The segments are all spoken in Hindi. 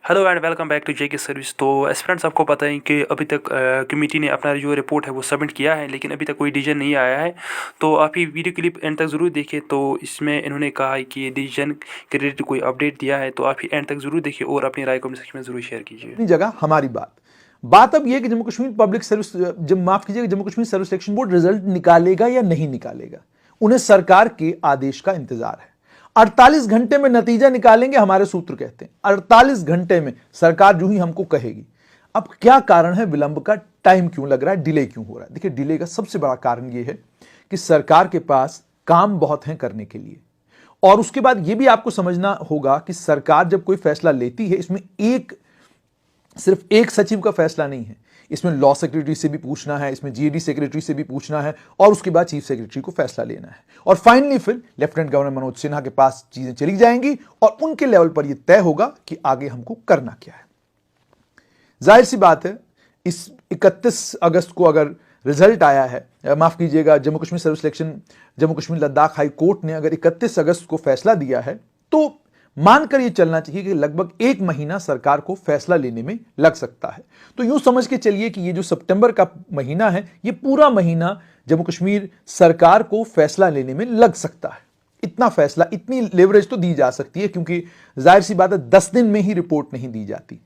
Hello and welcome back to JK service. तो एस्पिरेंट्स, आपको पता है कि अभी तक कमेटी ने अपना जो रिपोर्ट है वो सबमिट किया है, लेकिन अभी तक कोई डिसीजन नहीं आया है। तो आप ये वीडियो क्लिप एंड तक ज़रूर देखें। तो इसमें इन्होंने कहा है कि डिसीजन के रिलेटेड कोई अपडेट दिया है, तो आप ये एंड तक ज़रूर देखिए और अपनी राय कमेंट सेक्शन में ज़रूर शेयर कीजिए। अपनी जगह हमारी बात अब यह कि जम्मू कश्मीर पब्लिक सर्विस माफ कीजिएगा, Jammu Kashmir service selection board result निकालेगा या नहीं निकालेगा, उन्हें सरकार के आदेश का इंतजार है। 48 घंटे में नतीजा निकालेंगे, हमारे सूत्र कहते हैं 48 घंटे में सरकार जो ही हमको कहेगी। अब क्या कारण है विलंब का, टाइम क्यों लग रहा है, डिले क्यों हो रहा है? देखिए, डिले का सबसे बड़ा कारण यह है कि सरकार के पास काम बहुत है करने के लिए। और उसके बाद यह भी आपको समझना होगा कि सरकार जब कोई फैसला लेती है, इसमें सिर्फ एक सचिव का फैसला नहीं है, इसमें लॉ सेक्रेटरी से भी पूछना है, इसमें जीएडी सेक्रेटरी से भी पूछना है, और उसके बाद चीफ सेक्रेटरी को फैसला लेना है, और फाइनली फिर लेफ्टिनेंट गवर्नर मनोज सिन्हा के पास चीजें चली जाएंगी और उनके लेवल पर यह तय होगा कि आगे हमको करना क्या है। जाहिर सी बात है, इस 31 अगस्त को अगर रिजल्ट आया है, माफ कीजिएगा, Jammu Kashmir service selection Jammu Kashmir Ladakh high court ने अगर 31 अगस्त को फैसला दिया है, तो मानकर यह चलना चाहिए कि लगभग 1 महीना सरकार को फैसला लेने में लग सकता है। तो यूं समझ के चलिए कि ये जो सितंबर का महीना है, ये पूरा महीना जम्मू कश्मीर सरकार को फैसला लेने में लग सकता है। इतना फैसला, इतनी लेवरेज तो दी जा सकती है, क्योंकि जाहिर सी बात है 10 दिन में ही रिपोर्ट नहीं दी जाती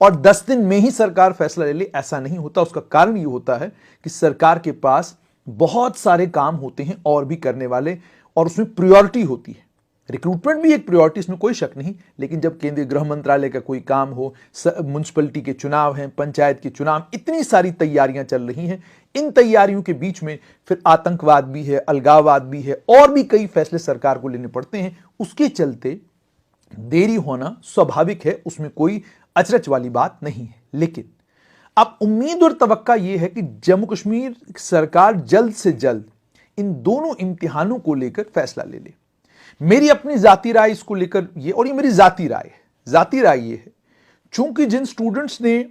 और 10 दिन में ही सरकार फैसला ले ले, ऐसा नहीं होता। उसका कारण यह होता है कि सरकार के पास बहुत सारे काम होते हैं और भी करने वाले, और उसमें प्रायोरिटी होती है। रिक्रूटमेंट भी एक प्रायोरिटी, इसमें कोई शक नहीं, लेकिन जब केंद्रीय गृह मंत्रालय का कोई काम हो, म्युनिसिपैलिटी के चुनाव हैं, पंचायत के चुनाव, इतनी सारी तैयारियां चल रही हैं, इन तैयारियों के बीच में फिर आतंकवाद भी है, अलगाववाद भी है, और भी कई फैसले सरकार को लेने पड़ते हैं। उसके चलते देरी होना स्वाभाविक है, उसमें कोई अचरज वाली बात नहीं है। लेकिन अब उम्मीद और तवक्का यह है कि जम्मू कश्मीर सरकार जल्द से जल्द इन दोनों इम्तिहानों को लेकर फैसला ले ले। मेरी अपनी जाती राय इसको लेकर ये, और ये मेरी जाती राय ये है, चूंकि जिन स्टूडेंट्स ने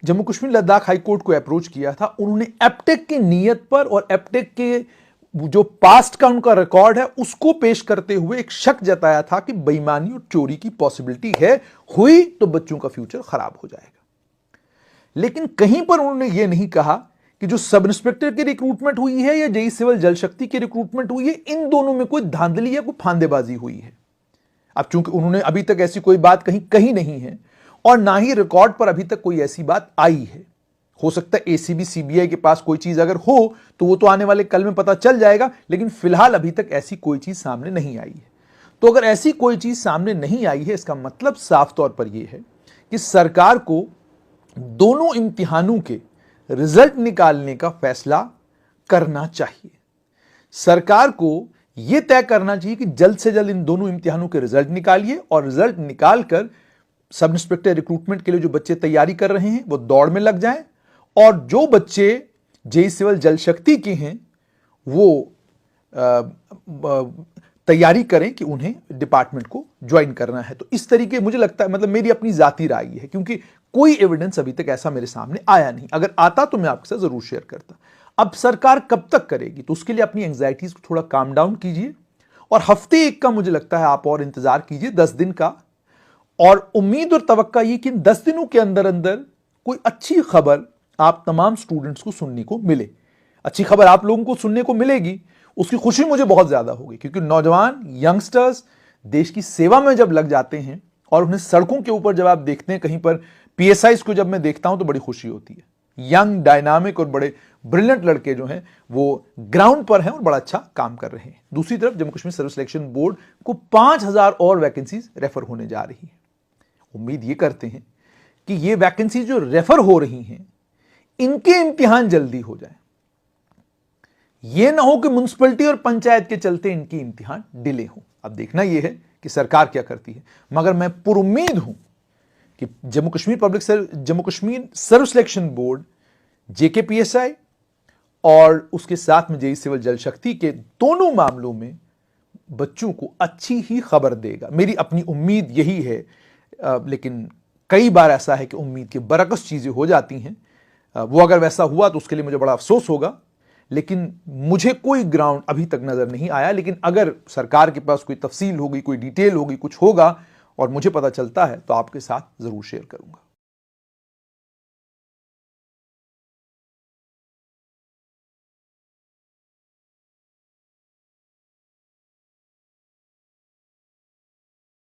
जम्मू कश्मीर लद्दाख हाई कोर्ट को अप्रोच किया था, उन्होंने एप्टेक की नीयत पर और एप्टेक के जो पास्ट का उनका रिकॉर्ड है उसको पेश करते हुए एक शक जताया था कि बेईमानी और चोरी की पॉसिबिलिटी है, हुई तो बच्चों का फ्यूचर खराब हो जाएगा। लेकिन कहीं पर उन्होंने यह नहीं कहा कि जो सब इंस्पेक्टर की रिक्रूटमेंट हुई है या जेई सिविल जल शक्ति की रिक्रूटमेंट हुई है, इन दोनों में कोई धांधली या कोई फांदेबाजी हुई है। अब चूंकि उन्होंने अभी तक ऐसी कोई बात कही नहीं है, और ना ही रिकॉर्ड पर अभी तक कोई ऐसी बात आई है। हो सकता है एसीबी सीबीआई के पास कोई चीज अगर हो तो वो तो आने वाले कल में पता चल जाएगा, लेकिन फिलहाल अभी तक ऐसी कोई चीज सामने नहीं आई है। तो अगर ऐसी कोई चीज सामने नहीं आई है, इसका मतलब साफ तौर पर यह है कि सरकार को दोनों इम्तिहानों के रिजल्ट निकालने का फैसला करना चाहिए। सरकार को यह तय करना चाहिए कि जल्द से जल्द इन दोनों इम्तिहानों के रिजल्ट निकालिए, और रिजल्ट निकालकर सब इंस्पेक्टर रिक्रूटमेंट के लिए जो बच्चे तैयारी कर रहे हैं वो दौड़ में लग जाएं, और जो बच्चे जेई सिविल जल शक्ति के हैं वो तैयारी करें कि उन्हें डिपार्टमेंट को ज्वाइन करना है। तो इस तरीके, मुझे लगता है, मतलब मेरी अपनी जाती राय है, क्योंकि कोई एविडेंस अभी तक ऐसा मेरे सामने आया नहीं। अगर आता तो मैं आपके साथ जरूर शेयर करता। अब सरकार कब तक करेगी, तो उसके लिए अपनी एंग्जाइटीज को थोड़ा काम डाउन कीजिए, और हफ्ते एक का मुझे लगता है आप और इंतजार कीजिए, 10 दिन का। और उम्मीद और तवक्का ये कि 10 दिनों के अंदर अंदर कोई अच्छी खबर आप तमाम स्टूडेंट्स को सुनने को मिले। अच्छी खबर आप लोगों को सुनने को मिलेगी, उसकी खुशी मुझे बहुत ज्यादा होगी, क्योंकि नौजवान यंगस्टर्स देश की सेवा में जब लग जाते हैं और उन्हें सड़कों के ऊपर जब आप देखते हैं, कहीं पर पीएसआईज को जब मैं देखता हूं तो बड़ी खुशी होती है। यंग, डायनामिक और बड़े ब्रिलियंट लड़के जो हैं वो ग्राउंड पर हैं और बड़ा अच्छा काम कर रहे हैं। दूसरी तरफ Jammu Kashmir service selection board को 5000 और वैकेंसीज रेफर होने जा रही है। उम्मीद ये करते हैं कि ये वैकेंसीज जो रेफर हो रही हैं, इनके इम्तिहान जल्दी हो जाए। यह ना हो कि म्युनिसिपैलिटी और पंचायत के चलते इनकी इम्तिहान डिले हो। अब देखना यह है कि सरकार क्या करती है, मगर मैं पुरुम्मीद हूं कि Jammu Kashmir service selection board, JKPSI और उसके साथ में जेई सिविल जल शक्ति के दोनों मामलों में बच्चों को अच्छी ही खबर देगा। मेरी अपनी उम्मीद यही है, लेकिन कई बार ऐसा है कि उम्मीद के बरअक्स चीजें हो जाती हैं। वो अगर वैसा हुआ तो उसके लिए मुझे बड़ा अफसोस होगा, लेकिन मुझे कोई ग्राउंड अभी तक नजर नहीं आया। लेकिन अगर सरकार के पास कोई तफसील होगी, कोई डिटेल होगी, कुछ होगा, और मुझे पता चलता है तो आपके साथ जरूर शेयर करूंगा।